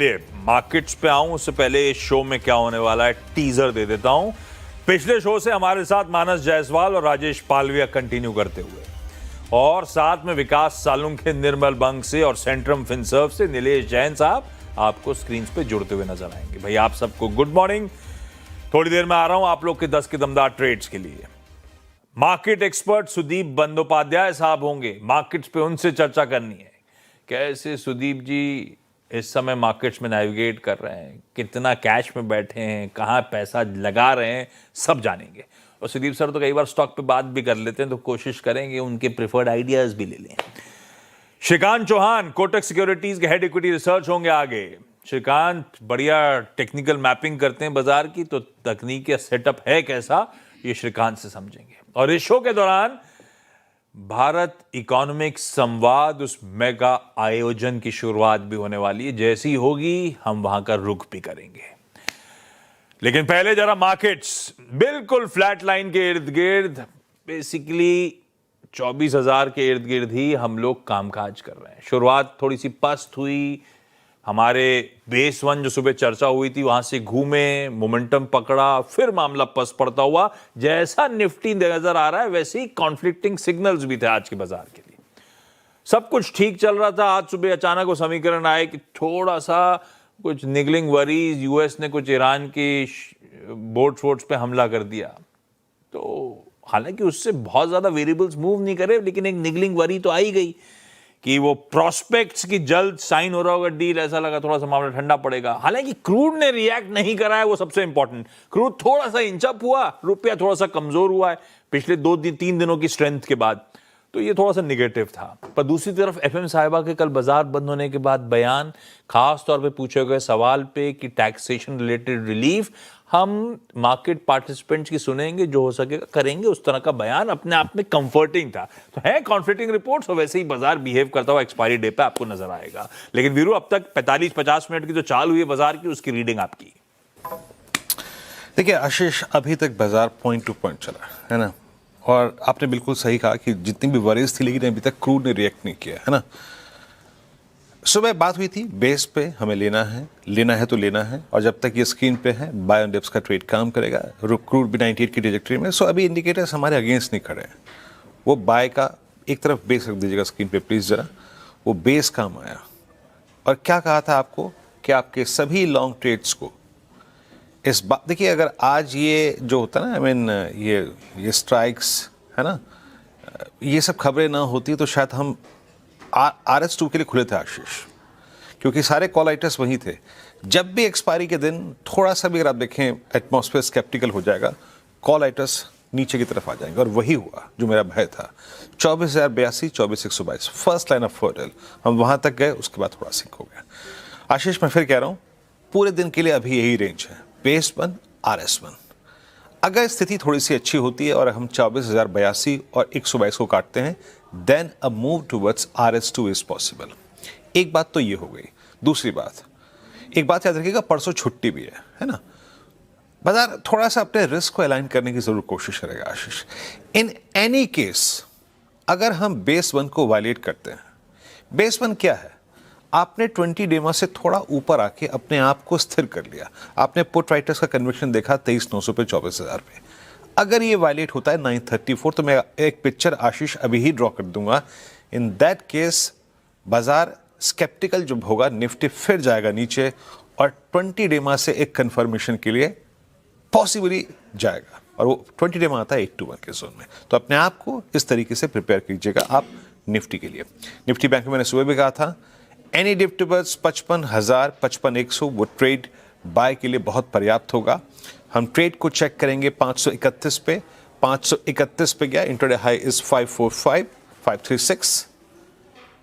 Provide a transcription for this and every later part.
Markets पे आऊं उससे पहले इस शो में क्या होने वाला है टीजर दे देता हूं। पिछले शो से हमारे साथ मानस जायसवाल और राजेश पालविया कंटिन्यू करते हुए, और साथ में विकास सालुंखे, निर्मल बंग से और सेंट्रम फिनसर्व से नीलेश जैन साहब आपको स्क्रीन पे जुड़ते हुए नजर आएंगे। भाई आप सबको गुड मॉर्निंग। थोड़ी देर में आ रहा हूं आप लोग के 10 के दमदार ट्रेड्स के लिए। मार्केट एक्सपर्ट सुदीप बंदोपाध्याय साहब होंगे, मार्केट्स पे उनसे चर्चा करनी है। कैसे सुदीप जी इस समय मार्केट्स में नेविगेट कर रहे हैं, कितना कैश में बैठे हैं, कहाँ पैसा लगा रहे हैं, सब जानेंगे। और सुदीप सर तो कई बार स्टॉक पे बात भी कर लेते हैं, तो कोशिश करेंगे उनके प्रिफर्ड आइडियाज भी ले लें। श्रीकांत चौहान कोटक सिक्योरिटीज के हेड इक्विटी रिसर्च होंगे आगे। श्रीकांत बढ़िया टेक्निकल मैपिंग करते हैं बाजार की, तो तकनीकी सेटअप है कैसा, ये श्रीकांत से समझेंगे। और इस शो के दौरान भारत इकोनॉमिक संवाद, उस मेगा आयोजन की शुरुआत भी होने वाली है। जैसी होगी हम वहां का रुख भी करेंगे। लेकिन पहले जरा मार्केट्स बिल्कुल फ्लैट लाइन के इर्द गिर्द, बेसिकली 24,000 के इर्द गिर्द ही हम लोग कामकाज कर रहे हैं। शुरुआत थोड़ी सी पस्त हुई, हमारे बेस वन जो सुबह चर्चा हुई थी वहां से घूमे, मोमेंटम पकड़ा, फिर मामला पस्त पड़ता हुआ। जैसा निफ्टी नजर आ रहा है वैसे ही कॉन्फ्लिक्टिंग सिग्नल्स भी थे आज के बाजार के लिए। सब कुछ ठीक चल रहा था, आज सुबह अचानक वो समीकरण आए कि थोड़ा सा कुछ निगलिंग वरीज, यूएस ने कुछ ईरान की बोट्स पे हमला कर दिया। तो हालांकि उससे बहुत ज्यादा वेरिएबल्स मूव नहीं करे, लेकिन एक निगलिंग वरी तो आई गई कि वो प्रोस्पेक्ट्स की जल्द साइन हो रहा होगा डील, ऐसा लगा थोड़ा सा मामला ठंडा पड़ेगा। हालांकि क्रूड ने रिएक्ट नहीं करा है, वो सबसे इंपॉर्टेंट। क्रूड थोड़ा सा इंचअप हुआ, रुपया थोड़ा सा कमजोर हुआ है पिछले 2-3 दिनों की स्ट्रेंथ के बाद, तो ये थोड़ा सा निगेटिव था। पर दूसरी तरफ एफएम साहिबा के कल बाजार बंद होने के बाद बयान, खास तौर पे पूछे गए सवाल पे कि टैक्सेशन रिलेटेड रिलीफ, हम मार्केट पार्टिसिपेंट्स की सुनेंगे, जो हो सकेगा करेंगे। उस तरह का बयान अपने आप में कंफर्टिंग था। तो है कॉन्फ्लिक्टिंग रिपोर्ट्स, और वैसे ही बाजार बिहेव करता हुआ एक्सपायरी डे पे आपको नजर आएगा। लेकिन वीरू, अब तक 45-50 मिनट की जो चाल हुई है बाजार की, उसकी रीडिंग आपकी। देखिए आशीष, अभी तक बाजार पॉइंट टू पॉइंट चला है ना, और आपने बिल्कुल सही कहा कि जितनी भी वरीज थी, लेकिन अभी तक क्रूड ने रिएक्ट नहीं किया है ना। सुबह बात हुई थी बेस पे हमें लेना है तो लेना है, और जब तक ये स्क्रीन पे है बाय ऑन डिप्स का ट्रेड काम करेगा। क्रूड भी 98 की ट्रेजेक्टरी में, सो अभी इंडिकेटर्स हमारे अगेंस्ट नहीं खड़े हैं। वो बाय का एक तरफ बेस रख दीजिएगा स्क्रीन पे प्लीज जरा। वो बेस काम आया, और क्या कहा था आपको कि आपके सभी लॉन्ग ट्रेड्स को इस बात, देखिए अगर आज ये जो होता है ना, आई मीन ये स्ट्राइक्स है ना, ये सब खबरें ना होती तो शायद हम RS2 के लिए खुले थे आशीष, क्योंकि सारे कॉल राइटर्स वहीं थे। जब भी एक्सपायरी के दिन थोड़ा सा भी अगर आप देखें एटमॉस्फेयर स्केप्टिकल हो जाएगा, कॉल राइटर्स नीचे की तरफ आ जाएंगे, और वही हुआ जो मेरा भय था। 24,082, 24,122 फर्स्ट लाइन ऑफ फॉरल, हम वहां तक गए, उसके बाद थोड़ा सिंक हो गया। आशीष, मैं फिर कह रहा हूं, पूरे दिन के लिए अभी यही रेंज है, बेस 1 RS1। अगर स्थिति थोड़ी सी अच्छी होती है और हम 24,082 और 122 को काटते हैं, then uh move towards RS2 is possible. एक बात तो ये हो गई। दूसरी बात, एक बात याद रखिएगा, परसों छुट्टी भी है ना। बाजार थोड़ा सा अपने रिस्क को अलाइन करने की जरूर कोशिश करेगा आशीष। इन एनी केस अगर हम बेस 1 को वायलेट करते हैं, बेस 1 क्या है, आपने 20 डेमा से थोड़ा ऊपर आके अपने आप को स्थिर कर लिया। आपने पुट राइटर्स का कन्विक्शन देखा 23,900 पे, 24,000 पे। अगर ये वायलेट होता है 934, तो मैं एक पिक्चर आशीष अभी ही ड्रॉ कर दूंगा। इन दैट केस बाजार स्केप्टिकल जो होगा, निफ्टी फिर जाएगा नीचे, और 20 डेमा से एक कंफर्मेशन के लिए पॉसिबली जाएगा, और वो 20 डेमा आता है 821 के जोन में। तो अपने आप को इस तरीके से प्रिपेयर कीजिएगा आप निफ्टी के लिए। निफ्टी बैंक में मैंने सुबह भी कहा था, एनी डिप टुवर्ड्स 55,000, 55,100, वो ट्रेड बाय के लिए बहुत पर्याप्त होगा। हम ट्रेड को चेक करेंगे 531 पे, 531 पे गया, इंट्राडे हाई इज 545, 536,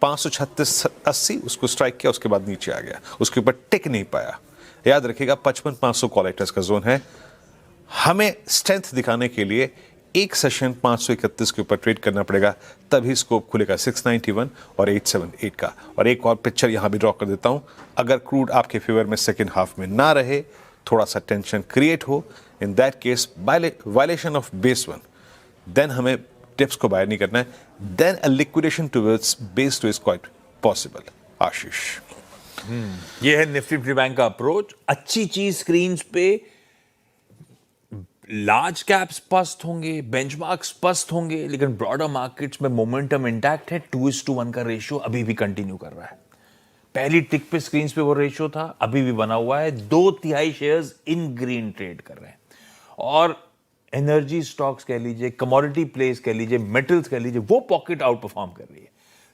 536.80, उसको स्ट्राइक किया, उसके बाद नीचे आ गया, उसके ऊपर टिक नहीं पाया। याद रखिएगा 55,500 कॉल राइटर्स का जोन है। हमें स्ट्रेंथ दिखाने के लिए एक सेशन 531 के ऊपर ट्रेड करना पड़ेगा, तभी स्कोप खुलेगा 691 और 878 का। और एक और पिक्चर यहां भी ड्रॉ कर देता हूं, अगर क्रूड आपके फेवर में सेकेंड हाफ में ना रहे, थोड़ा सा टेंशन क्रिएट हो, in that case violation of base 1, then हमें टिप्स को बाय नहीं करना है, then a liquidation towards base 2 is quite possible. Ashish. ये है निफ्टी फिफ्टी बैंक का अप्रोच। अच्छी चीज स्क्रीन पे लार्ज कैप्स पस्त होंगे, बेंचमार्क्स पस्त होंगे, लेकिन ब्रॉडर मार्केट्स में मोमेंटम इंटैक्ट है। 2:1 का रेशियो अभी भी कंटिन्यू कर रहा है। पहली टिक पे स्क्रीन पे वो रेशियो था, अभी भी बना हुआ है। 2/3 शेयर्स इन ग्रीन ट्रेड कर रहे हैं। और एनर्जी स्टॉक्स कह लीजिए, कमोडिटी प्लेस कह लीजिए, मेटल्स कह लीजिए, वो पॉकेट आउट परफॉर्म कर रही है।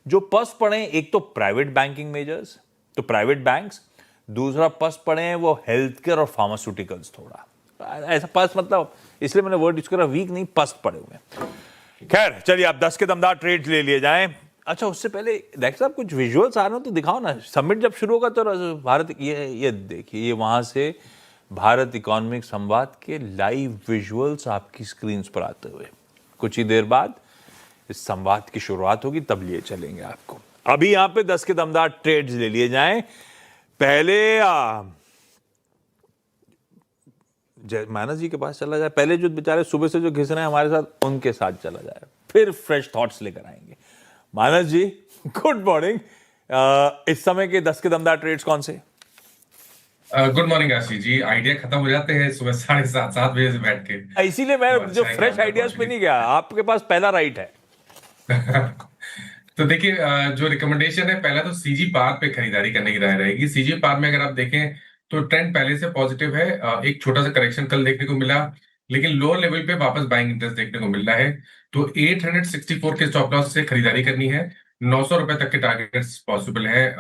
जो पस्त पड़े हैं, एक तो प्राइवेट बैंकिंग मेजर्स, तो प्राइवेट बैंक्स, दूसरा पस्त पड़े हैं वो हेल्थ केयर और फार्मास्यूटिकल्स। थोड़ा ऐसा पस्त मतलब, इसलिए मैंने वर्ड यूज करा वीक नहीं, पस्त पड़े हुए हैं। खैर चलिए, आप 10 के दमदार ट्रेड्स ले लिए जाएं। अच्छा, उससे पहले डायरेक्टर साहब कुछ विजुअल्स आ रहे हो तो दिखाओ ना। समिट जब शुरू होगा तो भारत, ये देखिए, ये वहां से भारत इकोनॉमिक संवाद के लाइव विजुअल्स आपकी स्क्रीन पर आते हुए। कुछ ही देर बाद इस संवाद की शुरुआत होगी, तब लिए चलेंगे आपको। अभी यहां पे 10 के दमदार ट्रेड्स ले लिए जाएं। पहले मानस जी के पास चला जाए, पहले जो बेचारे सुबह से जो घिस रहे हैं हमारे साथ, उनके साथ चला जाए, फिर फ्रेश थॉट्स लेकर आएंगे। मानस जी, गुड मॉर्निंग। इस समय के 10 के दमदार ट्रेड्स कौन से? Good morning Ashish ji. Idea खत्म हो जाते हैं सुबह 7:30 बजे से बैठ के। इसीलिए मैं तो जो अच्छा है कि फ्रेश आपने आइडियाज पहुंच पे ली। नहीं गया, आपके पास पहला राइट है। तो देखिए, जो रिकमेंडेशन है, पहला तो सीजी पार पे खरीदारी करने की राय रहेगी। सीजी पार में अगर आप देखें तो ट्रेंड पहले से पॉजिटिव है। एक छोटा सा करेक्शन कल देखने को मिला, लेकिन लोअर लेवल पे वापस बाइंग इंटरेस्ट देखने को मिल रहा है। तो 864 के स्टॉप लॉस से खरीदारी करनी है। 900 रुपए तक के टारगेट्स पॉसिबल है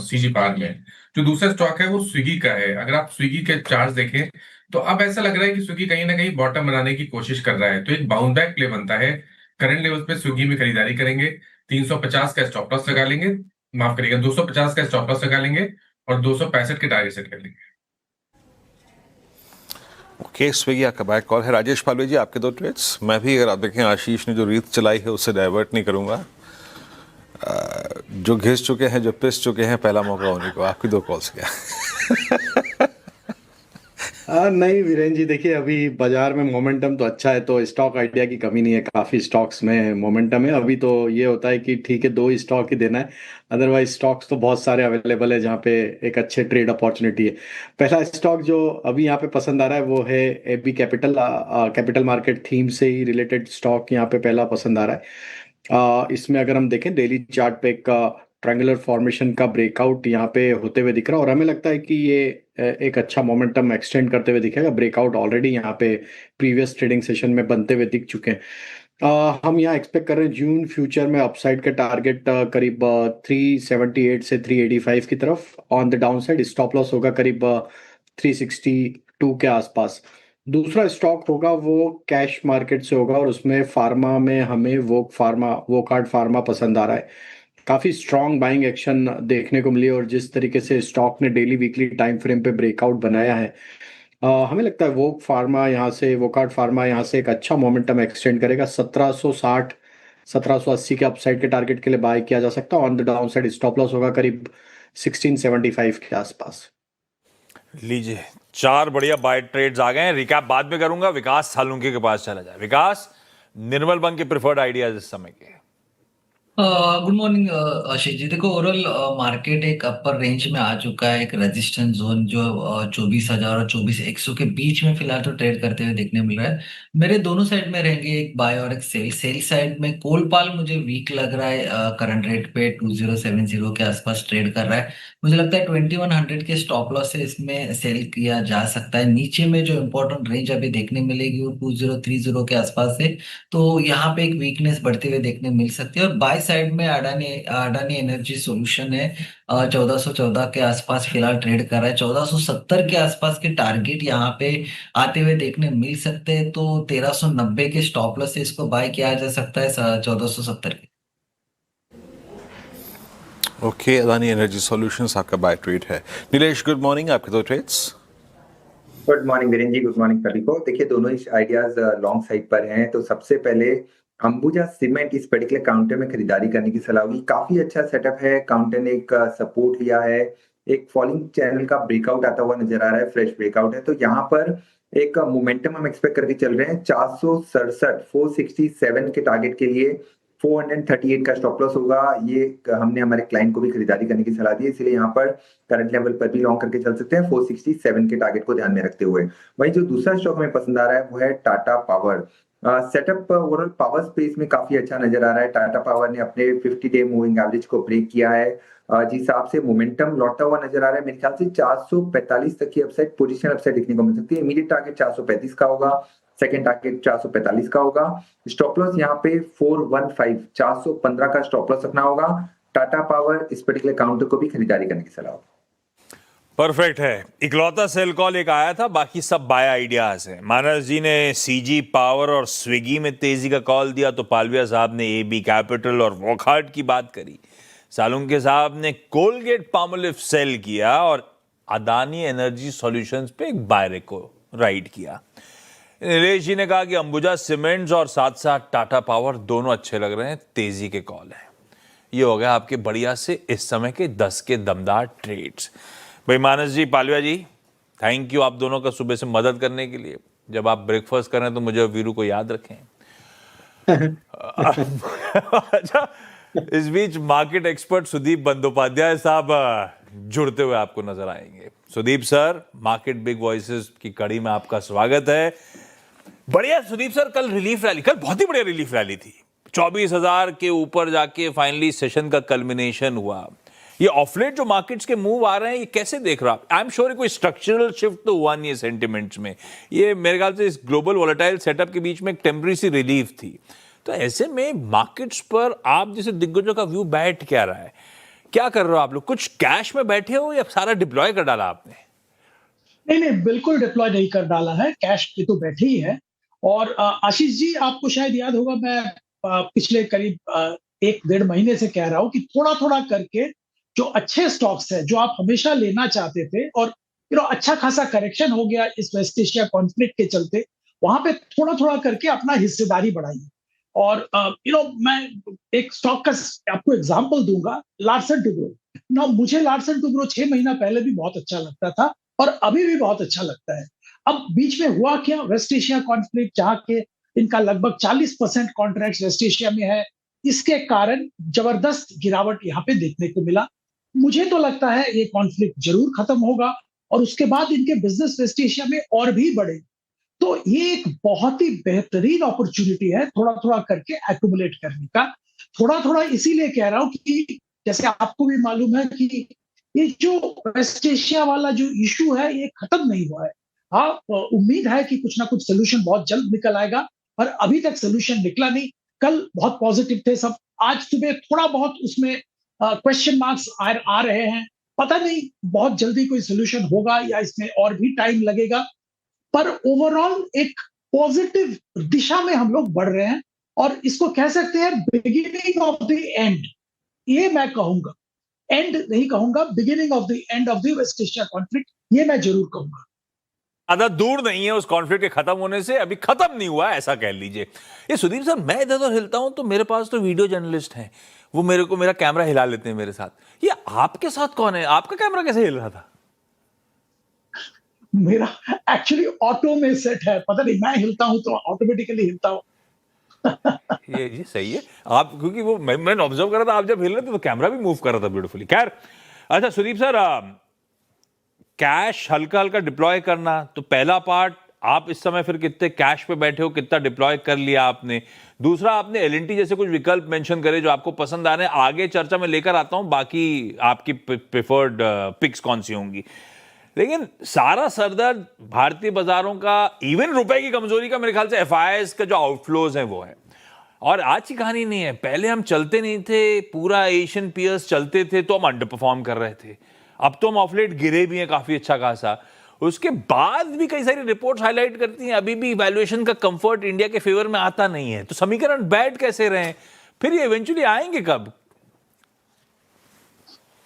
सीजी पार में। जो दूसरा स्टॉक है वो स्विगी का है। अगर आप स्विगी के चार्ट देखें तो अब ऐसा लग रहा है कि स्विगी कहीं ना कहीं बॉटम बनाने की कोशिश कर रहा है, तो एक बाउंड बैक प्ले बनता है। करंट लेवल पे स्विगी में खरीदारी करेंगे। 350 का स्टॉप लॉस लगा लेंगे, माफ करिएगा 250 का स्टॉप लॉस लगा लेंगे और 265 के टारगेट सेट कर लेंगे। ओके, स्विगी आपका बैक कॉल है। राजेश पालवे जी, आपके दो ट्रेड्स। मैं भी, अगर आप देखें, आशीष ने जो रीत चलाई है उससे डाइवर्ट नहीं करूंगा। जो घिस चुके हैं, जो पिस चुके हैं, पहला मौका होने को। आपकी दो कॉल्स क्या? नहीं वीरेंद्र जी, देखिए अभी बाजार में मोमेंटम तो अच्छा है, तो स्टॉक आइडिया की कमी नहीं है। काफी स्टॉक्स में मोमेंटम है। अभी तो ये होता है कि ठीक है, दो ही स्टॉक ही देना है, अदरवाइज स्टॉक्स तो बहुत सारे अवेलेबल है जहाँ पे एक अच्छे ट्रेड अपॉर्चुनिटी है। पहला स्टॉक जो अभी यहाँ पे पसंद आ रहा है वो है AB capital. Capital market theme से ही रिलेटेड स्टॉक यहाँ पे पहला पसंद आ रहा है। इसमें अगर हम देखें डेली चार्ट पे एक ट्रायंगुलर फॉर्मेशन का ब्रेकआउट यहाँ पे होते हुए दिख रहा है, और हमें लगता है कि ये एक अच्छा मोमेंटम एक्सटेंड करते हुए दिखेगा। ब्रेकआउट ऑलरेडी यहाँ पे प्रीवियस ट्रेडिंग सेशन में बनते हुए दिख चुके हैं। हम यहाँ एक्सपेक्ट कर रहे हैं जून फ्यूचर में अपसाइड का टारगेट करीब 378 से 385 की तरफ। On the down side stop loss होगा करीब 362 के आसपास। दूसरा स्टॉक होगा वो कैश मार्केट से होगा, और उसमें फार्मा में हमें वोकार्ड फार्मा पसंद आ रहा है। काफी स्ट्रॉन्ग बाइंग एक्शन देखने को मिली, और जिस तरीके से स्टॉक ने डेली वीकली टाइम फ्रेम पे ब्रेकआउट बनाया है, हमें लगता है वोकार्ड फार्मा यहाँ से एक अच्छा मोमेंटम एक्सटेंड करेगा। 1760 1780 के अपसाइड के टारगेट के लिए बाय किया जा सकता है। On the down side stop loss होगा करीब 1675 के आसपास। लीजिए, 4 बढ़िया बाय ट्रेड्स आ गए हैं। रिकैप बाद में करूंगा। विकास सालुंके के पास चला जाए। विकास, निर्मल बंग के प्रिफर्ड आइडियाज इस समय के। Good morning Ashish ji. देखो, ओवरऑल मार्केट एक अपर रेंज में आ चुका है। एक रेजिस्टेंस जोन जो 24,000 और 24,100 के बीच में फिलहाल तो ट्रेड करते हुए देखने मिल रहा है। मेरे दोनों साइड में रहेंगे, एक बाय और एक सेल। सेल साइड में कोलपाल मुझे वीक लग रहा है। करंट रेट पे 2070 के आसपास ट्रेड कर रहा है। मुझे लगता है 2100 के स्टॉप लॉस से इसमें सेल किया जा सकता है। नीचे में जो इंपॉर्टेंट रेंज अभी देखने मिलेगी वो 2030 के आसपास है। तो यहाँ पे एक वीकनेस बढ़ते हुए देखने मिल सकती है। और बाय साइड में अडानी अडानी एनर्जी सॉल्यूशन है। 1414 के आसपास फिलहाल ट्रेड कर रहा है। 1470 के आसपास के टारगेट यहाँ पे आते हुए देखने मिल सकते हैं। तो 1390 के स्टॉप लॉस से इसको बाय किया जा सकता है 1470 के। ओके, अदानी एनर्जी सॉल्यूशंस आपका बाय ट्रेड है। नीलेश, गुड मॉर्निंग, आपके दो trades. Good morning Virendra ji, good morning सभी को। देखिए, दोनों ही आइडियाज लॉन्ग साइड पर हैं। तो सबसे पहले अंबुजा सीमेंट इस पर्टिकुलर काउंटर में खरीदारी करने की सलाह होगी। काफी अच्छा सेटअप है। काउंटर ने एक सपोर्ट लिया है, एक फॉलिंग चैनल का ब्रेकआउट आता हुआ नजर आ रहा है, फ्रेश ब्रेकआउट है। तो यहाँ पर एक मोमेंटम हम एक्सपेक्ट करके चल रहे हैं। 467 467 के टारगेट के लिए 438 का स्टॉप लॉस होगा। ये हमने हमारे क्लाइंट को भी खरीदारी करने की सलाह दी है, इसलिए यहाँ पर करंट लेवल पर भी लॉन्ग करके चल सकते हैं 467 के टारगेट को ध्यान में रखते हुए। वहीं जो दूसरा स्टॉक हमें पसंद आ रहा है वो है Tata power. Setup overall power space में काफी अच्छा नजर आ रहा है। टाटा पावर ने अपने 50 डे मूविंग एवरेज को ब्रेक किया है, जिस हिसाब से मोमेंटम लौटता हुआ नजर आ रहा है। मेरे ख्याल से 445 तक की अपसाइड पोजीशन अपसाइड देखने को मिल सकती है। इमीडिएट टारगेट 435 का होगा, सेकंड टारगेट 445 का होगा। स्टॉप लॉस यहाँ पे 415 415 का स्टॉप लॉस रखना होगा। टाटा पावर इस पर्टिकुलर काउंटर को भी खरीदारी करने की सलाह होगी। परफेक्ट है। इकलौता सेल कॉल एक आया था, बाकी सब बाय आइडियाज है। मानस जी ने सीजी पावर और स्विगी में तेजी का कॉल दिया, तो पालविया साहब ने एबी कैपिटल और वॉकहार्ट की बात करी। सालुंके साहब ने कोलगेट पामोलिव सेल किया और अदानी एनर्जी सॉल्यूशंस पे एक बाय को राइड किया। नीलेश जी ने कहा कि अंबुजा सीमेंट्स और साथ साथ टाटा पावर दोनों अच्छे लग रहे हैं, तेजी के कॉल है। ये हो गया आपके बढ़िया से इस समय के 10 के दमदार ट्रेड्स। भाई मानस जी, पालविया जी, थैंक यू आप दोनों का सुबह से मदद करने के लिए। जब आप ब्रेकफास्ट करें तो मुझे और वीरू को याद रखें। अच्छा, इस बीच मार्केट एक्सपर्ट सुदीप बंदोपाध्याय साहब जुड़ते हुए आपको नजर आएंगे। Sudeep sir, market big voices की कड़ी में आपका स्वागत है। बढ़िया सुदीप सर, कल रिलीफ रैली, कल बहुत ही बढ़िया रिलीफ रैली थी। 24,000 के ऊपर जाके फाइनली सेशन का कल्मिनेशन हुआ। ये ऑफलेट जो मार्केट्स के मूव आ रहे हैं, ये कैसे देख रहा? आई एम श्योर कोई स्ट्रक्चरल शिफ्ट तो हुआ नहीं है सेंटिमेंट्स में। ये मेरे ख्याल से इस ग्लोबल वोलेटाइल सेटअप के बीच में एक टेम्पररी सी रिलीफ थी। तो ऐसे में मार्केट्स पर आप जैसे दिग्गजों का व्यू बैठ क्या रहा है? क्या कर रहे हो आप लोग? कुछ कैश में बैठे हो या सारा डिप्लॉय कर डाला आपने? नहीं, बिल्कुल डिप्लॉय नहीं कर डाला है, कैश पे तो बैठे ही है। और आशीष जी, आपको शायद याद होगा, मैं पिछले करीब 1-1.5 महीने से कह रहा हूं कि थोड़ा थोड़ा करके जो अच्छे स्टॉक्स है, जो आप हमेशा लेना चाहते थे, और अच्छा खासा करेक्शन हो गया इस वेस्ट एशिया कॉन्फ्लिक्ट के चलते, वहां पे थोड़ा थोड़ा करके अपना हिस्सेदारी बढ़ाइए। और मैं एक स्टॉक का आपको एग्जांपल दूंगा, लार्सन टुब्रो। मुझे लार्सन टुब्रो 6 महीना पहले भी बहुत अच्छा लगता था और अभी भी बहुत अच्छा लगता है। अब बीच में हुआ क्या, वेस्ट एशिया कॉन्फ्लिक्ट, जहां के इनका लगभग 40% कॉन्ट्रैक्ट वेस्ट एशिया में है, इसके कारण जबरदस्त गिरावट यहाँ पे देखने को मिला। मुझे तो लगता है ये कॉन्फ्लिक्ट जरूर खत्म होगा और उसके बाद इनके बिजनेस वेस्ट एशिया में और भी बढ़े। तो ये एक बहुत ही बेहतरीन अपॉर्चुनिटी है थोड़ा थोड़ा करके एक्युमुलेट करने का। थोड़ा थोड़ा इसीलिए कह रहा हूं कि जैसे आपको भी मालूम है कि ये जो वेस्ट एशिया वाला जो इशू है, ये खत्म नहीं हुआ है। हाँ, उम्मीद है कि कुछ ना कुछ सोल्यूशन बहुत जल्द निकल आएगा, पर अभी तक सोल्यूशन निकला नहीं। कल बहुत पॉजिटिव थे सब, आज सुबह थोड़ा बहुत उसमें क्वेश्चन मार्क्स आ रहे हैं। पता नहीं बहुत जल्दी कोई सोल्यूशन होगा या इसमें और भी टाइम लगेगा, पर ओवरऑल एक पॉजिटिव दिशा में हम लोग बढ़ रहे हैं और इसको कह सकते हैं बिगिनिंग ऑफ द एंड। ये मैं कहूंगा, एंड नहीं कहूंगा, beginning of the end of the West Asia conflict, ये मैं जरूर कहूंगा। ज्यादा दूर नहीं है उस कॉन्फ्लिक्ट के खत्म होने से, अभी खत्म नहीं हुआ है ऐसा कह लीजिए। ये सुदीप सर, मैं इधर उधर हिलता हूं तो मेरे पास तो वीडियो जर्नलिस्ट हैं, वो मेरे को मेरा कैमरा हिला लेते हैं मेरे साथ। ये आपके साथ कौन है? आपका कैमरा कैसे हिल रहा था? मेरा एक्चुअली ऑटो में सेट है, पता नहीं मैं हिलता हूं तो ऑटोमेटिकली हिलता हूं। ये सही है आप, क्योंकि वो मैंने ऑब्जर्व कर रहा था, आप जब हिल रहे थे तो कैमरा भी मूव कर रहा था ब्यूटीफुली। खैर, अच्छा सुदीप सर, कैश हल्का हल्का डिप्लॉय करना, तो पहला पार्ट, आप इस समय फिर कितने कैश पे बैठे हो, कितना डिप्लॉय कर लिया आपने? दूसरा, आपने एलएनटी जैसे कुछ विकल्प मेंशन करे जो आपको पसंद आ रहे हैं, आगे चर्चा में लेकर आता हूं, बाकी आपकी प्रेफर्ड पिक्स कौन सी होंगी। लेकिन सारा सरदर्द भारतीय बाजारों का, इवन रुपए की कमजोरी का, मेरे ख्याल से एफआईआईज का जो आउटफ्लोज है वो है। और आज की कहानी नहीं है, पहले हम चलते नहीं थे, पूरा एशियन पीयर्स चलते थे तो हम अंडर परफॉर्म कर रहे थे। अब तो हम ऑफलेट गिरे भी हैं काफी अच्छा खासा। उसके बाद भी कई सारी रिपोर्ट्स हाईलाइट करती हैं अभी भी वैल्यूएशन का कंफर्ट इंडिया के फेवर में आता नहीं है। तो समीकरण बैठ कैसे रहे, फिर ये इवेंचुअली आएंगे कब?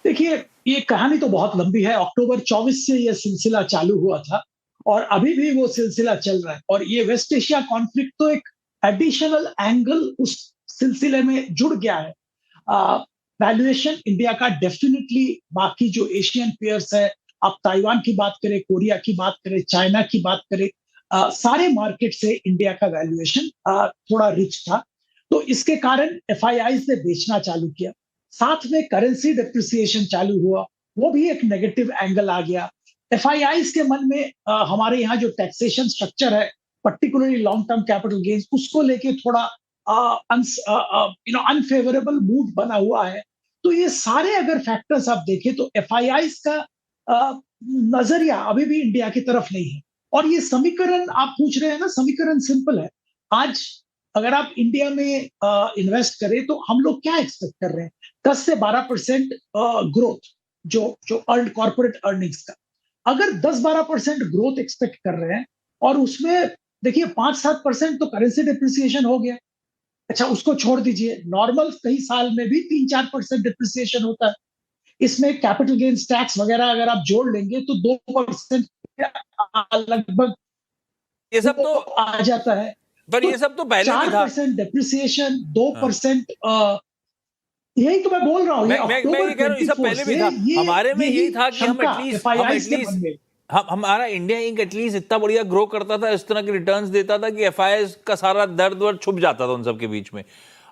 देखिए, ये कहानी तो बहुत लंबी है। अक्टूबर 24 से ये सिलसिला चालू हुआ था और अभी भी वो सिलसिला चल रहा है। और ये वेस्ट एशिया कॉन्फ्लिक्ट तो एक एडिशनल एंगल उस सिलसिले में जुड़ गया है। वैल्यूएशन इंडिया का डेफिनेटली बाकी जो एशियन पेयर्स है, आप ताइवान की बात करें, कोरिया की बात करें, चाइना की बात करें, सारे मार्केट से इंडिया का वैल्यूएशन थोड़ा रिच था। तो इसके कारण एफआईआईज ने बेचना चालू किया। साथ में करेंसी डिप्रिसिएशन चालू हुआ, वो भी एक नेगेटिव एंगल आ गया। एफआईआईज के मन में हमारे यहाँ जो टैक्सेशन स्ट्रक्चर है, particularly long term capital gains, उसको लेके थोड़ा अनफेवरेबल मूड बना हुआ है। तो ये सारे अगर फैक्टर्स आप देखें तो एफआईआईज का नजरिया अभी भी इंडिया की तरफ नहीं है। और ये समीकरण आप पूछ रहे हैं ना, समीकरण सिंपल है। आज अगर आप इंडिया में इन्वेस्ट करें तो हम लोग क्या एक्सपेक्ट कर रहे हैं? 10 से 12% ग्रोथ जो अर्न कॉर्पोरेट अर्निंग्स का। अगर 10-12% ग्रोथ एक्सपेक्ट कर रहे हैं और उसमें देखिए 5-7% तो करेंसी डिप्रिसिएशन हो गया। अच्छा, उसको छोड़ दीजिए, नॉर्मल कई साल में भी 3-4% डिप्रिसिएशन होता है। इसमें कैपिटल गेन्स टैक्स वगैरह अगर आप जोड़ लेंगे तो 2% लगभग ये सब तो आ जाता है। पर ये सब तो पहले भी था। 4% डिप्रिसिएशन, 2% यही तो मैं बोल रहा हूँ। मैं ये कह रहा हूँ, ये सब पहले भी था। हमारे में यही था कि हम हमारा इंडिया इंक एटलीस्ट इतना बढ़िया ग्रो करता था, इस तरह के रिटर्न्स देता था कि एफआईआईज का सारा दर्द वर्द छुप जाता था उन सब के बीच में।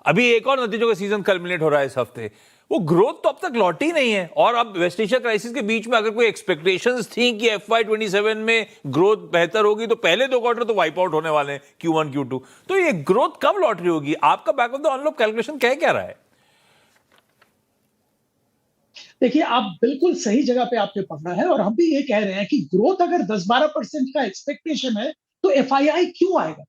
अभी एक और नतीजों का सीजन कल्मिनेट हो रहा है इस हफ्ते, वो ग्रोथ तो अब तक लौटी ही नहीं है। और अब वेस्ट एशिया क्राइसिस के बीच में अगर कोई एक्सपेक्टेशंस थी कि FY27 में ग्रोथ बेहतर होगी, तो पहले 2 क्वार्टर तो वाइप आउट होने वाले हैं, Q1 Q2। तो ये ग्रोथ कब लौट रही होगी? आपका back of the envelope calculation कह क्या रहा है? देखिए, आप बिल्कुल सही जगह पे आपने पकड़ा है और हम भी ये कह रहे हैं कि ग्रोथ अगर 10-12% का एक्सपेक्टेशन है तो एफआईआई क्यों आएगा?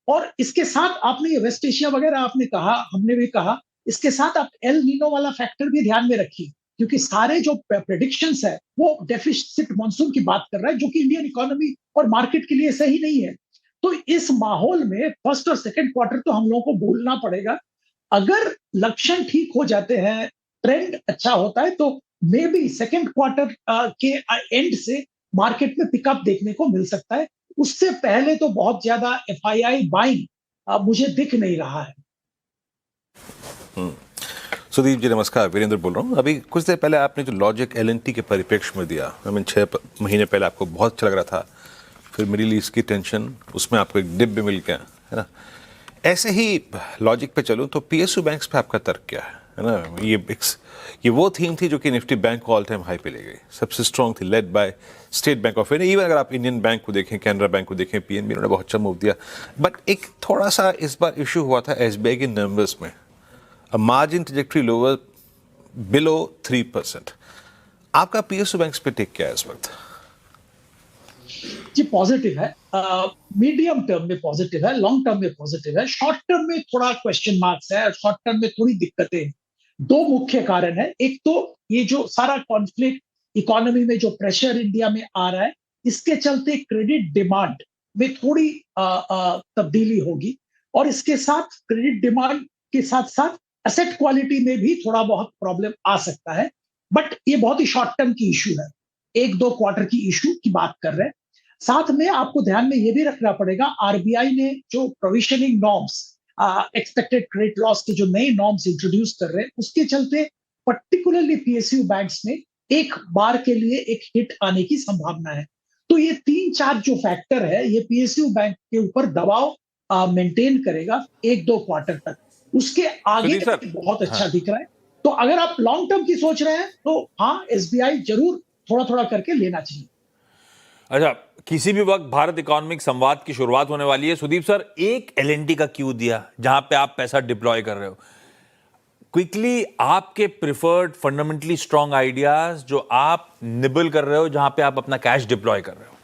और इसके साथ आपने ये वेस्ट एशिया वगैरह आपने कहा, हमने भी कहा, इसके साथ आप एल नीनो वाला फैक्टर भी ध्यान में रखिए, क्योंकि सारे जो प्रेडिक्शंस है वो डेफिसिट मॉनसून की बात कर रहा है, जो कि इंडियन इकोनॉमी और मार्केट के लिए सही नहीं है। तो इस माहौल में फर्स्ट और सेकंड क्वार्टर तो हम लोगों को बोलना पड़ेगा। अगर लक्षण ठीक हो जाते हैं, ट्रेंड अच्छा होता है, तो मे बी सेकेंड क्वार्टर के एंड से मार्केट में पिकअप देखने को मिल सकता है। उससे पहले तो बहुत ज्यादा एफआईआई बाइंग मुझे दिख नहीं रहा है। सुदीप जी नमस्कार, वीरेंद्र बोल रहा हूँ। अभी कुछ देर पहले आपने जो लॉजिक LNT के परिप्रेक्ष्य में दिया, 6 महीने पहले आपको बहुत अच्छा लग रहा था, फिर मिडिल ईस्ट की टेंशन, उसमें आपको एक डिप भी मिल गया, है ना। ऐसे ही लॉजिक पे चलूँ तो PSU बैंक्स पे आपका तर्क क्या है ना। ये वो थीम थी जो कि निफ्टी बैंक को ऑल टाइम हाई पे ले गई, सबसे स्ट्रॉन्ग थी, led by state bank of India. Even अगर आप इंडियन बैंक को देखें, कैनरा बैंक को देखें, PNB, उन्होंने बहुत अच्छा मूव दिया। बट एक थोड़ा सा इस बार इशू हुआ था SBI के नंबर्स में, मार्जिन ट्रेजेक्टरी लोअर बिलो 3%। आपका PSU बैंक्स पे टेक क्या है इस वक्त? जी पॉजिटिव है, मीडियम टर्म में पॉजिटिव है, लॉन्ग टर्म में पॉजिटिव है, शॉर्ट टर्म में थोड़ा क्वेश्चन मार्क्स है, शॉर्ट टर्म में थोड़ी दिक्कतें हैं। 2 मुख्य कारण है। एक तो ये जो सारा कॉन्फ्लिक्ट, इकोनॉमी में जो प्रेशर इंडिया में आ रहा है, इसके चलते क्रेडिट डिमांड में थोड़ी तब्दीली होगी, और इसके साथ क्रेडिट डिमांड के साथ साथ एसेट क्वालिटी में भी थोड़ा बहुत प्रॉब्लम आ सकता है। बट ये बहुत ही शॉर्ट टर्म की इशू है, 1-2 क्वार्टर की इशू की बात कर रहे हैं। साथ में आपको ध्यान में ये भी रखना पड़ेगा, आरबीआई ने जो provisioning norms, expected credit loss के जो नए नॉर्म्स इंट्रोड्यूस कर रहे हैं, उसके चलते पर्टिकुलरली PSU बैंक्स में एक बार के लिए एक हिट आने की संभावना है। तो ये 3-4 जो फैक्टर है, ये PSU बैंक के ऊपर दबाव मेंटेन करेगा 1-2 क्वार्टर तक। उसके आगे बहुत अच्छा दिख रहा है। तो अगर आप लॉन्ग टर्म की सोच रहे हैं तो हाँ, SBI जरूर थोड़ा थोड़ा करके लेना चाहिए। अच्छा, किसी भी वक्त भारत इकोनॉमिक संवाद की शुरुआत होने वाली है। सुदीप सर, एक LNT का क्यू दिया जहां पे आप पैसा डिप्लॉय कर रहे हो, क्विकली आपके प्रिफर्ड फंडामेंटली स्ट्रॉन्ग आइडियाज जो आप निबल कर रहे हो, जहां पे आप अपना कैश डिप्लॉय कर रहे हो।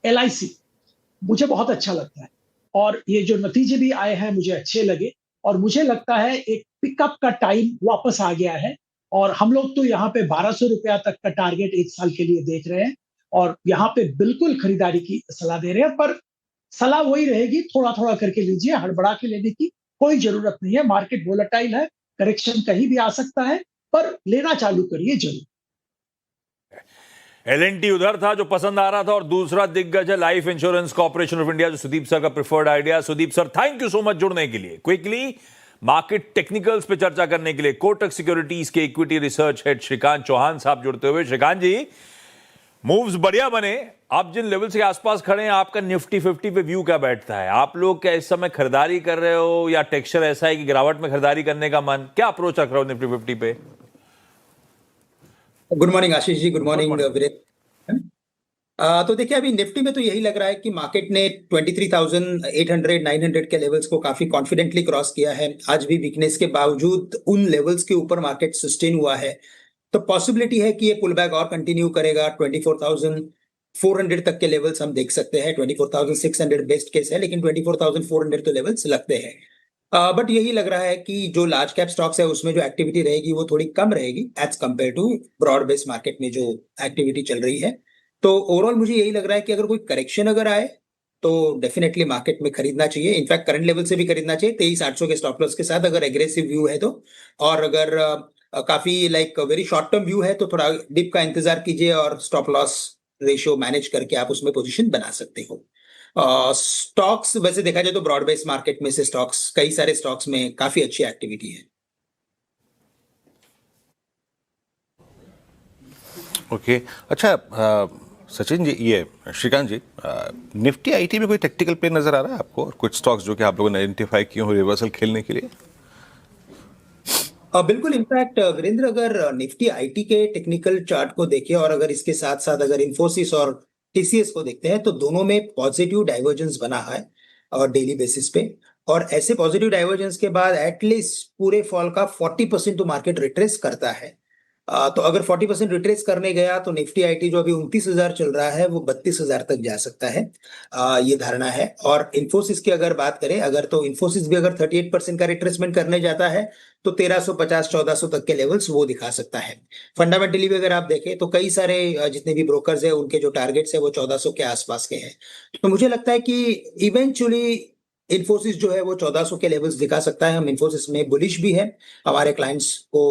LIC मुझे बहुत अच्छा लगता है, और ये जो नतीजे भी आए हैं मुझे अच्छे लगे, और मुझे लगता है एक पिकअप का टाइम वापस आ गया है। और हम लोग तो यहाँ पे 1200 रुपया तक का टारगेट 1 साल के लिए देख रहे हैं, और यहाँ पे बिल्कुल खरीदारी की सलाह दे रहे हैं। पर सलाह वही रहेगी, थोड़ा थोड़ा करके लीजिए, हड़बड़ा के लेने की कोई जरूरत नहीं है। मार्केट वोलेटाइल है, करेक्शन कहीं भी आ सकता है, पर लेना चालू करिए जरूर। LNT उधर था जो पसंद आ रहा था, और दूसरा दिग्गज है Life Insurance Corporation of India, जो सुदीप सर का preferred idea. Sudeep sir, thank you so much जुड़ने के लिए। क्विकली मार्केट टेक्निकल्स पे चर्चा करने के लिए कोटक सिक्योरिटीज के equity research head Shrikant Chauhan साहब जुड़ते हुए। श्रीकांत जी, मूव्स बढ़िया बने। आप जिन लेवल्स के आसपास खड़े हैं, आपका निफ्टी 50 पे व्यू क्या बैठता है? आप लोग क्या इस समय खरीदारी कर रहे हो या टेक्सचर ऐसा है कि गिरावट में खरीदारी करने का मन? क्या अप्रोच रख रहे हो निफ्टी 50 पे? Good morning Ashish ji, good morning morning. Virendra. तो देखिए अभी निफ्टी में तो यही लग रहा है कि मार्केट ने 23,800 900 के लेवल्स को काफी कॉन्फिडेंटली क्रॉस किया है। आज भी वीकनेस के बावजूद उन लेवल्स के ऊपर मार्केट सस्टेन हुआ है, तो पॉसिबिलिटी है कि ये पुल बैक और कंटिन्यू करेगा। 24,400 तक के लेवल्स हम देख सकते हैं। 24,600 बेस्ट केस है, लेकिन 24,400 तो लेवल्स लगते हैं। बट यही लग रहा है कि जो लार्ज कैप स्टॉक्स है उसमें जो एक्टिविटी रहेगी वो थोड़ी कम रहेगी as compare to broad based market में जो एक्टिविटी चल रही है। तो ओवरऑल मुझे यही लग रहा है कि अगर कोई करेक्शन अगर आए तो डेफिनेटली मार्केट में खरीदना चाहिए। इनफैक्ट करंट लेवल से भी खरीदना चाहिए 23,800 के स्टॉप लॉस के साथ, अगर एग्रेसिव व्यू है तो। और अगर काफी like very short term view है तो थोड़ा डिप का इंतजार कीजिए और स्टॉप लॉस रेशियो मैनेज करके आप उसमें पोजीशन बना सकते हो। स्टॉक्स वैसे देखा जाए तो ब्रॉड बेस्ड मार्केट में से स्टॉक्स, कई सारे स्टॉक्स में काफी अच्छी एक्टिविटी है। ओके, अच्छा सचिन जी, ये श्रीकांत जी, निफ्टी आईटी में कोई टेक्निकल प्ले नजर आ रहा है आपको? और कुछ स्टॉक्स जो कि आप लोगों ने आइडेंटिफाई किए हो रिवर्सल खेलने के लिए? बिल्कुल। इनफैक्ट वीरेंद्र, अगर निफ्टी आईटी के टेक्निकल चार्ट को देखें और अगर इसके साथ साथ अगर इंफोसिस और टीसीएस को देखते हैं तो दोनों में पॉजिटिव डाइवर्जेंस बना है और डेली बेसिस पे। और ऐसे पॉजिटिव डाइवर्जेंस के बाद एटलीस्ट पूरे फॉल का 40% तो मार्केट रिट्रेस करता है। तो अगर 40% रिट्रेस करने गया तो निफ्टी आईटी जो अभी 29,000 चल रहा है वो 32,000 तक जा सकता है, ये धारणा है। और इंफोसिस की अगर बात करें, अगर तो इंफोसिस भी अगर 38% का रिट्रेसमेंट करने जाता है तो 1350 1400 तक के लेवल्स वो दिखा सकता है। फंडामेंटली भी अगर आप देखें तो कई सारे जितने भी ब्रोकर्स है उनके जो टारगेट्स है वो 1400 के आसपास के हैं। तो मुझे लगता है कि इवेंचुअली इन्फोसिस जो है वो 1400 के लेवल्स दिखा सकता है। हम इन्फोसिस में बुलिश भी है। हमारे क्लाइंट्स को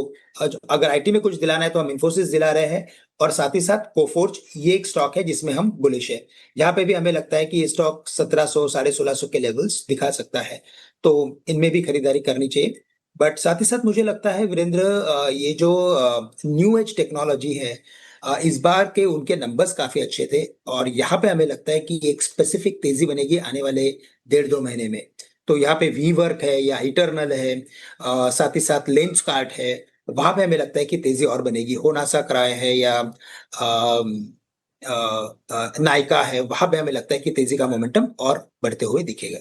अगर आईटी में कुछ दिलाना है तो हम इन्फोसिस दिला रहे हैं। और साथ ही साथ कोफोर्ज ये एक स्टॉक है जिसमें हम बुलिश है। यहाँ पे भी हमें लगता है कि ये स्टॉक 1700 1650 के लेवल्स दिखा सकता है, तो इनमें भी खरीदारी करनी चाहिए। बट साथ ही साथ मुझे लगता है वीरेंद्र, ये जो न्यू एज टेक्नोलॉजी है, इस बार के उनके नंबर्स काफी अच्छे थे और यहाँ पे हमें लगता है कि एक स्पेसिफिक तेजी बनेगी आने वाले 1.5-2 महीने में। तो यहाँ पे वी वर्क है या इटर्नल है, साथ ही साथ लेंस कार्ट है, वहां पे हमें लगता है कि तेजी और बनेगी। होनासा क्राय है या नायका है, वहां पे हमें लगता है कि तेजी का मोमेंटम और बढ़ते हुए दिखेगा।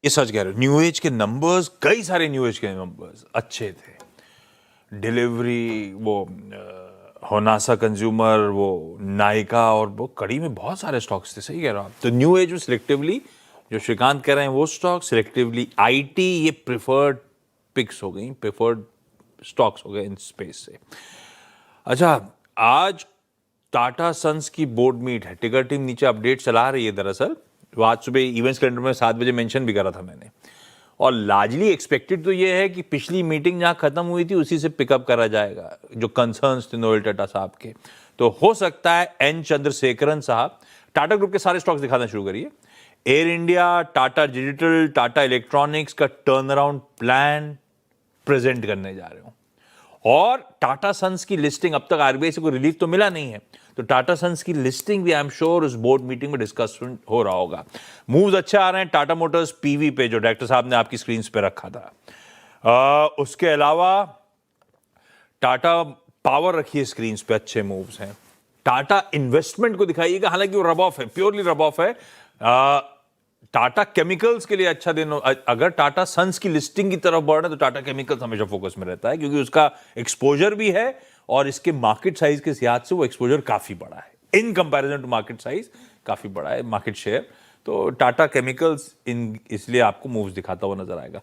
ये सच कह रहे हो, न्यू एज के नंबर्स, कई सारे न्यू एज के नंबर्स अच्छे थे। डिलीवरी, वो होनासा कंज्यूमर, वो नायका, और वो कड़ी में बहुत सारे स्टॉक्स थे। सही कह रहे हो आप। तो न्यू एज में सिलेक्टिवली जो श्रीकांत कह रहे हैं वो स्टॉक, सिलेक्टिवली आईटी, ये प्रिफर्ड पिक्स हो गई, प्रिफर्ड स्टॉक्स हो गए इन स्पेस से। अच्छा, आज टाटा सन्स की बोर्ड मीट है। टिकर टीम नीचे अपडेट चला रही है दरअसल। वो आज सुबह इवेंट्स कैलेंडर में 7 बजे मेंशन भी करा था मैंने। और लार्जली एक्सपेक्टेड तो ये है कि पिछली मीटिंग जहां खत्म हुई थी उसी से पिकअप करा जाएगा, जो कंसर्न्स थे नोएल टाटा साहब के। तो हो सकता है एन चंद्रशेखरन साहब टाटा ग्रुप के सारे स्टॉक्स दिखाना शुरू करिए। Air India, Tata digital, Tata electronics का टर्न अराउंड प्लान प्रेजेंट करने जा रहे हो। और टाटा सन्स की लिस्टिंग, अब तक आरबीआई से कोई रिलीफ तो मिला नहीं है, तो टाटा सन्स की लिस्टिंग भी आई एम श्योर उस बोर्ड मीटिंग में डिस्कस हो रहा होगा। मूव्स अच्छे आ रहे हैं टाटा मोटर्स पीवी पे, जो डायरेक्टर साहब ने आपकी स्क्रीन पे रखा था। उसके अलावा टाटा पावर रखिए स्क्रीन पे, अच्छे मूव्स हैं। टाटा इन्वेस्टमेंट को दिखाइएगा, हालांकि वो रब ऑफ है, प्योरली रब ऑफ है। टाटा केमिकल्स के लिए अच्छा दिन। अगर टाटा सन्स की लिस्टिंग की तरफ बढ़े तो टाटा केमिकल्स हमेशा फोकस में रहता है, क्योंकि उसका एक्सपोजर भी है और इसके मार्केट साइज के लिहाज से वो एक्सपोजर काफी बड़ा है। In comparison to market size काफी बड़ा है मार्केट शेयर। तो टाटा केमिकल्स इसलिए आपको मूव्स दिखाता हुआ नजर आएगा।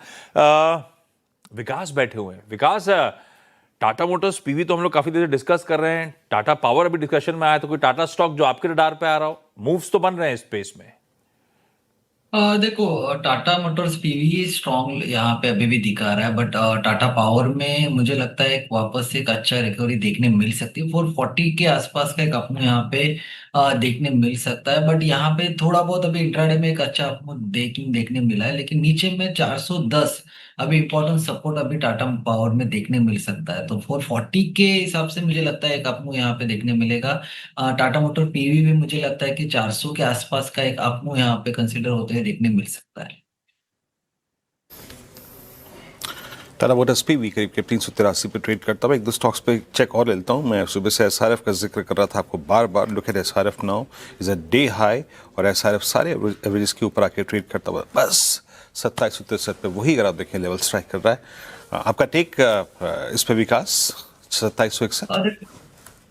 विकास बैठे हुए हैं। विकास, टाटा मोटर्स पीवी तो हम लोग काफी देर से डिस्कस कर रहे हैं। टाटा पावर अभी डिस्कशन में आया, तो कोई टाटा स्टॉक जो आपके रडार पे आ रहा हो? मूव्स तो बन रहे हैं इस स्पेस में। देखो, टाटा मोटर्स पीवी स्ट्रॉन्ग यहाँ पे अभी भी दिखा रहा है, बट टाटा पावर में मुझे लगता है एक वापस से एक अच्छा रिकवरी देखने मिल सकती है। 440 के आसपास का एक अप मूव यहाँ पे देखने मिल सकता है, बट यहाँ पे थोड़ा बहुत अभी इंट्राडे में एक अच्छा अप मूव देखने मिला है, लेकिन नीचे में 410 अभी इंपॉर्टेंट सपोर्ट अभी टाटा पावर में देखने मिल सकता है। तो 440 के हिसाब से मुझे लगता है एक अप मूव यहाँ पे देखने मिलेगा। टाटा मोटर पीवी भी मुझे लगता है कि 400 के आसपास का एक अप मूव यहाँ पे कंसीडर होते हुए देखने मिल सकता है। टाटा मोटर्स पीवी करीब करीब 383 पे ट्रेड करता हूँ। एक दो स्टॉक्स पे चेक और लेता हूँ। मैं सुबह से एसआरएफ का जिक्र कर रहा था आपको बार बार। Look at SRF now is a day high, और एसआरएफ सारे एवरेज के ऊपर आके ट्रेड करता हुआ बस 2763 पे वही अगर आप देखें लेवल स्ट्राइक कर रहा है। आपका टेक इस पे विकास 2761?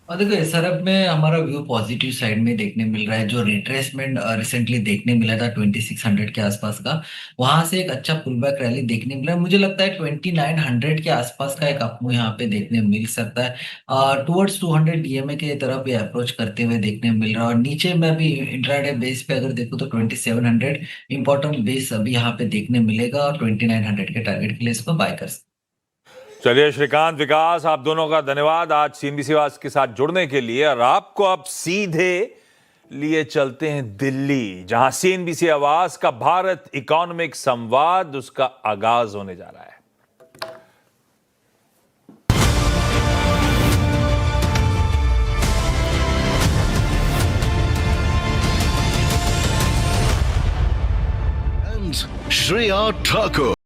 और देखो, एसआरएफ में हमारा व्यू पॉजिटिव साइड में देखने मिल रहा है। जो रिट्रेसमेंट रिसेंटली देखने मिला था 2600 के आसपास का, वहां से एक अच्छा पुलबैक रैली देखने मिला है। मुझे लगता है 2900 के आसपास का एक अपमूव यहाँ पे देखने मिल सकता है। टुवर्ड्स 200 डीएमए के तरफ ये अप्रोच करते हुए देखने मिल रहा है। और नीचे में अभी इंट्राडे बेस पे अगर देखो तो 2700 इंपॉर्टेंट बेस अभी यहाँ पे देखने मिलेगा, और 2900 के टारगेट के लिए इसको बाय कर सकते हैं। चलिए श्रीकांत, विकास, आप दोनों का धन्यवाद आज सीएनबीसी आवाज के साथ जुड़ने के लिए। और आपको अब सीधे लिए चलते हैं दिल्ली, जहां सीएनबीसी आवाज का भारत इकोनॉमिक संवाद उसका आगाज होने जा रहा है। Shreya Thakur.